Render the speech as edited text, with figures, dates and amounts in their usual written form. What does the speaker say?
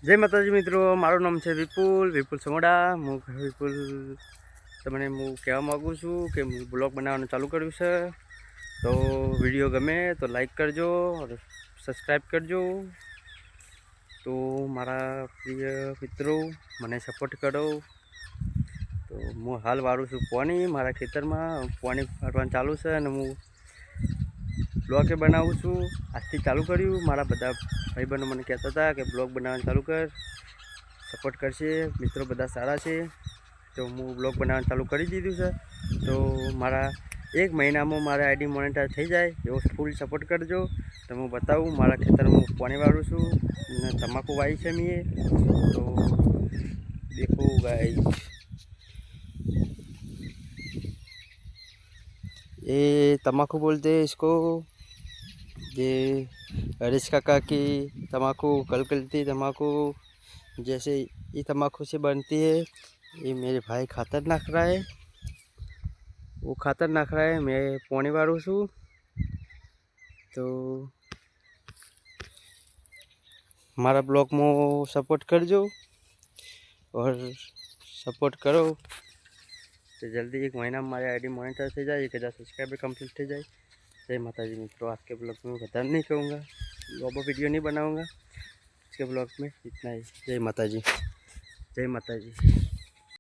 जय माताजी मित्रों, मारू नाम है विपुल विपुल समोड़ा। हूँ विपुल तमने हूँ कहवा मागू छूँ कि ब्लॉग बनावવાનું चालू कर्યું છે। तो वीडियो गमे तो लाइक करजो और सब्सक्राइब करजो। तो मारा प्रिय मित्रों मने सपोर्ट करो। तो हूँ हाल वारू छूँ पानी मारा खेतर में पानी भरवानुं चालू है और हूँ ब्लॉग बनावुं छूँ। आजथी चालू कर्યું। मारा बधा भाईबंधो मने कहता था कि ब्लॉग बनावવાનું चालू कर, सपोर्ट करशे। मित्रों बधा सारा छे तो हूँ ब्लॉग बनावવાનું चालू करी दीधुं छे। तो मारा 1 महीना में मारा आईडी मोनेटाइज थई जाए एवो फूल सपोर्ट करजो। तो हूँ बताऊँ मारा खेतर में पानी वाळुं छूं ने तमाकू वाई छे मीए। तो देखो गाइस, ये तमाकू बोलते हैं इसको। ये हरीश काका की तमाकू, कलकलती तमाकू जैसे ये तमाकू से बनती है। ये मेरे भाई खातर नाख रहा है, वो खातर नाख रहा है, मैं पानी वाळुं छूं। तो मारा ब्लॉग में सपोर्ट करजो और सपोर्ट करो तो जल्दी 1 महीना में हमारी आईडी मोनेटाइज हो जाए, 1000 सब्सक्राइबर कंप्लीट हो जाए। जय माताजी मित्रों, आज के ब्लॉग में मैं बताना नहीं कहूँगा, लंबा वीडियो नहीं बनाऊँगा। आज के ब्लॉग में इतना ही। जय माताजी, जय माताजी।